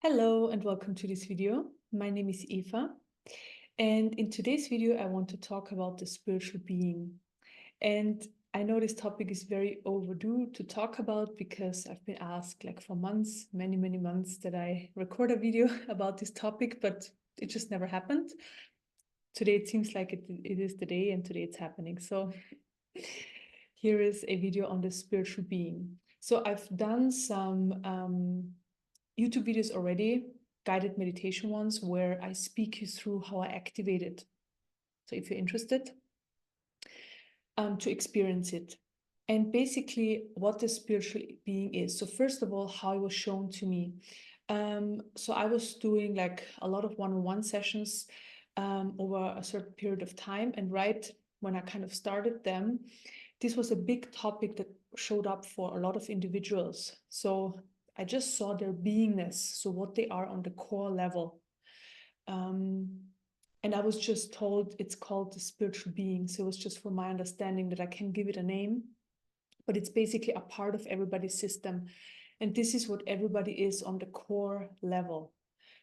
Hello and welcome to this video. My name is Eva, and in today's video I want to talk about the spiritual being. And I know this topic is very overdue to talk about because I've been asked like for months, many months, that I record a video about this topic, but it just never happened. Today it seems like it is the day, and today it's happening. So here is a video on the spiritual being. So I've done some YouTube videos already, guided meditation ones, where I speak you through how I activate it. So if you're interested, to experience it. And basically what the spiritual being is. So first of all, how it was shown to me. So I was doing like a lot of one-on-one sessions over a certain period of time. And right when I kind of started them, this was a big topic that showed up for a lot of individuals. So I just saw their beingness, so what they are on the core level. And I was just told it's called the spiritual being. So it was just for my understanding that I can give it a name, but it's basically a part of everybody's system. And this is what everybody is on the core level.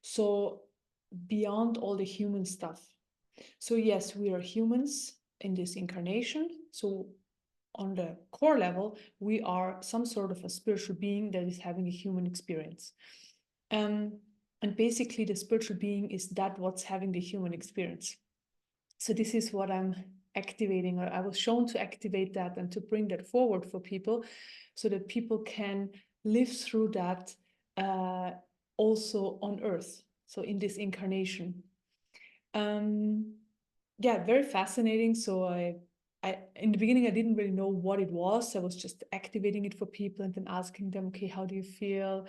So beyond all the human stuff. So yes, we are humans in this incarnation. So on the core level, we are some sort of a spiritual being that is having a human experience. And basically the spiritual being is that what's having the human experience. So this is what I'm activating, or I was shown to activate that and to bring that forward for people so that people can live through that also on earth, so in this incarnation. Yeah, very fascinating. So I in the beginning I didn't really know what it was. I was just activating it for people and then asking them, okay, how do you feel?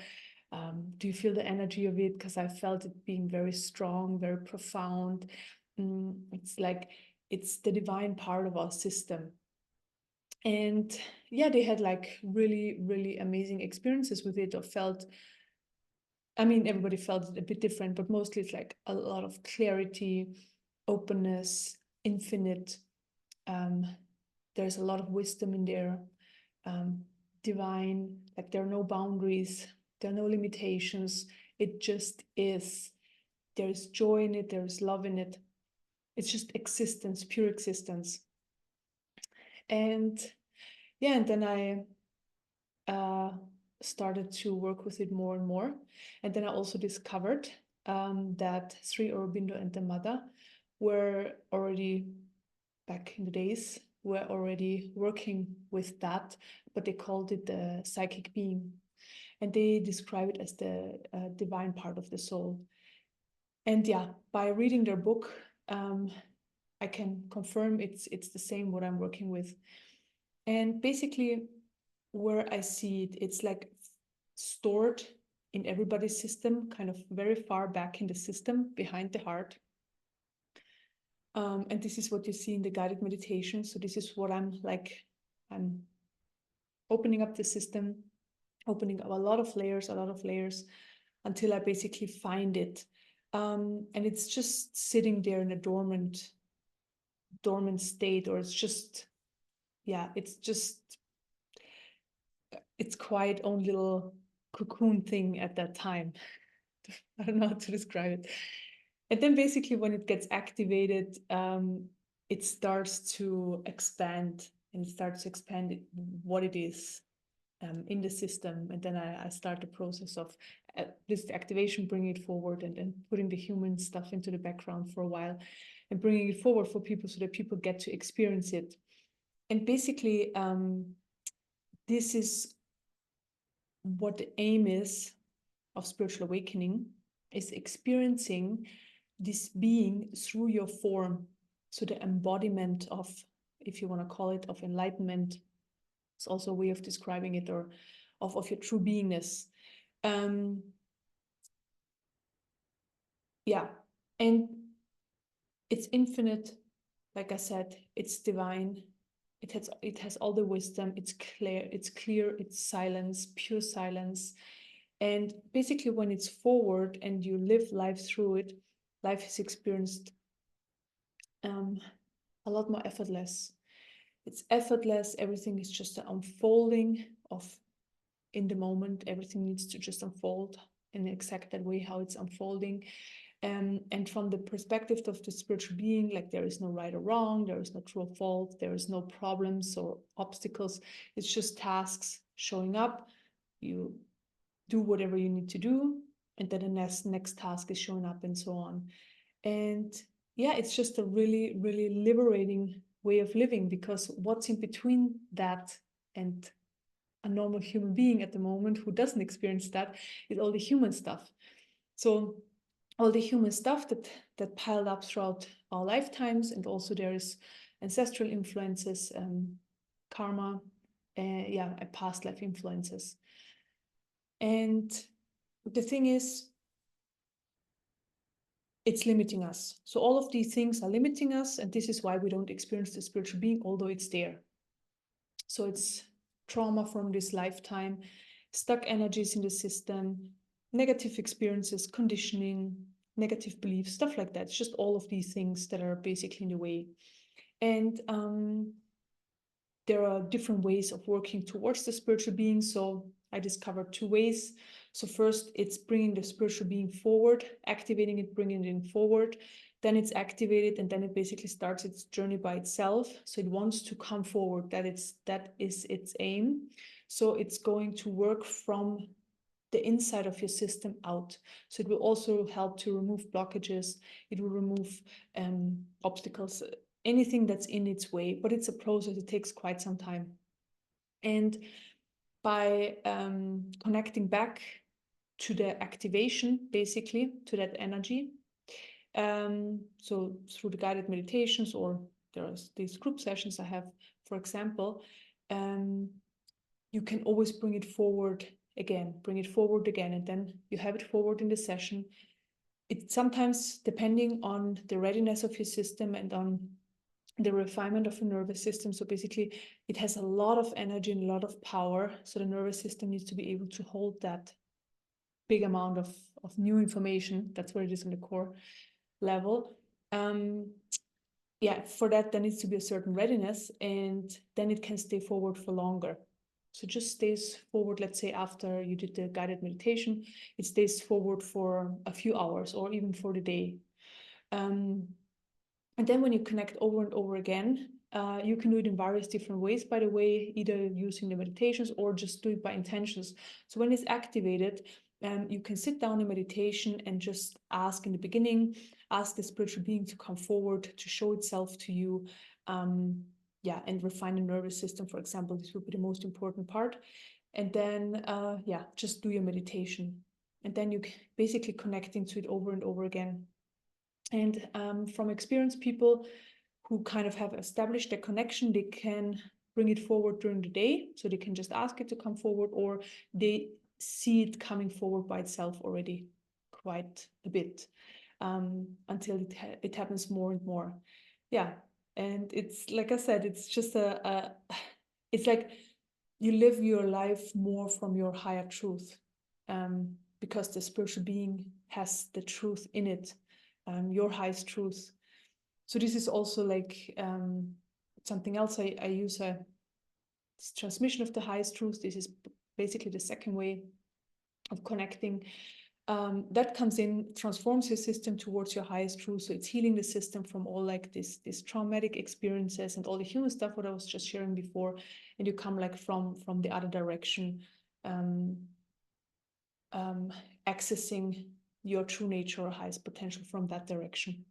Do you feel the energy of it? Because I felt it being very strong, very profound. It's like it's the divine part of our system. And yeah, they had like really amazing experiences with it, or felt, I mean, everybody felt it a bit different, but mostly it's like a lot of clarity, openness, infinite. Um, there's a lot of wisdom in there, divine, like there are no boundaries, there are no limitations. It just is. There is joy in it, there is love in it. It's just existence, pure existence. And yeah, and then I started to work with it more and more. And then I also discovered that Sri Aurobindo and the mother were already, back in the days, were already working with that, but they called it the psychic being. And they describe it as the divine part of the soul. And yeah, by reading their book, I can confirm it's the same what I'm working with. And basically, where I see it, it's like stored in everybody's system, kind of very far back in the system, behind the heart. And this is what you see in the guided meditation. So this is what I'm opening up the system, opening up a lot of layers, until I basically find it. And it's just sitting there in a dormant state, or it's just, yeah, it's quite own little cocoon thing at that time. I don't know how to describe it. And then basically when it gets activated, it starts to expand, and it starts to expand what it is in the system. And then I start the process of this activation, bringing it forward, and then putting the human stuff into the background for a while and bringing it forward for people so that people get to experience it. And basically, this is what the aim is of spiritual awakening, is experiencing this being through your form. So the embodiment of, if you want to call it, of enlightenment. It's also a way of describing it, or of your true beingness. Yeah, and it's infinite. Like I said, it's divine. It has all the wisdom. It's clear. It's silence, pure silence. And basically, when it's forward and you live life through it, life is experienced a lot more effortless. It's effortless. Everything is just an unfolding of, in the moment, everything needs to just unfold. in exact that way how it's unfolding. And from the perspective of the spiritual being, like there is no right or wrong, there is no true or false, there is no problems or obstacles. It's just tasks showing up. You do whatever you need to do, and then the next task is showing up, and so on. And yeah, it's just a really, really liberating way of living, because what's in between that and a normal human being at the moment who doesn't experience that is all the human stuff. So all the human stuff that piled up throughout our lifetimes, and also there is ancestral influences, karma, and past life influences. And the thing is, it's limiting us. So all of these things are limiting us, and this is why we don't experience the spiritual being, although it's there. So it's trauma from this lifetime, stuck energies in the system, negative experiences, conditioning, negative beliefs, stuff like that. It's just all of these things that are basically in the way. And there are different ways of working towards the spiritual being. So I discovered 2 ways. So first, it's bringing the spiritual being forward, activating it, bringing it in forward. Then it's activated, and then it basically starts its journey by itself. So it wants to come forward. That is its aim. So it's going to work from the inside of your system out. So it will also help to remove blockages. It will remove obstacles, anything that's in its way. But it's a process. It takes quite some time. And by connecting back to the activation, basically, to that energy, so through the guided meditations, or there are these group sessions I have, for example, you can always bring it forward again, and then you have it forward in the session. It's sometimes depending on the readiness of your system and on the refinement of the nervous system. So basically, it has a lot of energy and a lot of power. So the nervous system needs to be able to hold that big amount of new information. That's where it is in the core level. For that, there needs to be a certain readiness, and then it can stay forward for longer. So it just stays forward, let's say after you did the guided meditation, it stays forward for a few hours or even for the day. And then when you connect over and over again, you can do it in various different ways, by the way, either using the meditations or just do it by intentions. So when it's activated, you can sit down in meditation and just ask in the beginning, ask the spiritual being to come forward, to show itself to you, and refine the nervous system, for example. This would be the most important part. And then, just do your meditation. And then you basically connecting to it over and over again. And from experience, people who kind of have established their connection, they can bring it forward during the day. So they can just ask it to come forward, or they see it coming forward by itself already quite a bit, until it happens more and more. Yeah. And it's like I said, it's just it's like you live your life more from your higher truth, because the spiritual being has the truth in it, your highest truth. So this is also like something else I use, this transmission of the highest truth. This is basically the second way of connecting. That comes in, transforms your system towards your highest truth. So it's healing the system from all like this traumatic experiences and all the human stuff what I was just sharing before, and you come like from the other direction, accessing your true nature or highest potential from that direction.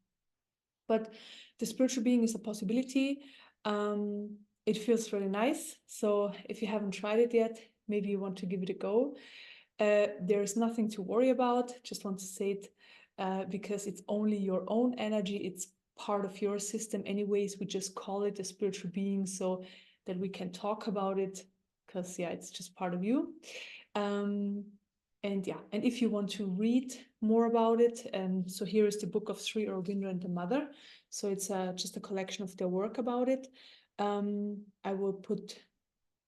But the spiritual being is a possibility. It feels really nice. So if you haven't tried it yet, maybe you want to give it a go. There is nothing to worry about. Just want to say it, because it's only your own energy. It's part of your system anyways. We just call it a spiritual being so that we can talk about it, because it's just part of you. And if you want to read more about it, so here is the Book of Sri Aurobindo and the Mother. So it's just a collection of their work about it.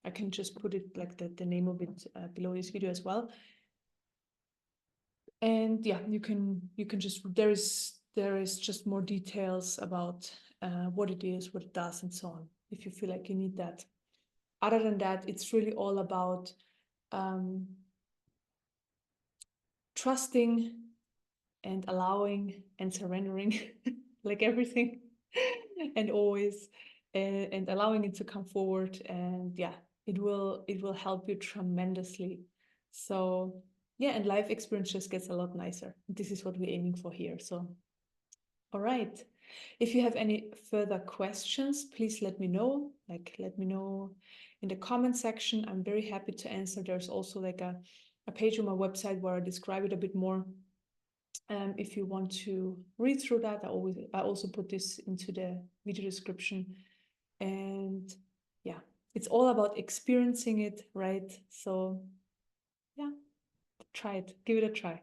I can just put it like the name of it below this video as well. And you can just, there is just more details about what it is, what it does, and so on, if you feel like you need that. Other than that, it's really all about trusting and allowing and surrendering, like everything, and always, and allowing it to come forward. And yeah, it will help you tremendously. So yeah, and life experience just gets a lot nicer. This is what we're aiming for here. So all right. If you have any further questions, please let me know. Like, let me know in the comment section. I'm very happy to answer. There's also like a page on my website where I describe it a bit more. If you want to read through that, I also put this into the video description. And yeah, it's all about experiencing it, right? So yeah, try it, give it a try.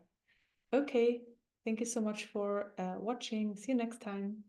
Okay, thank you so much for watching. See you next time.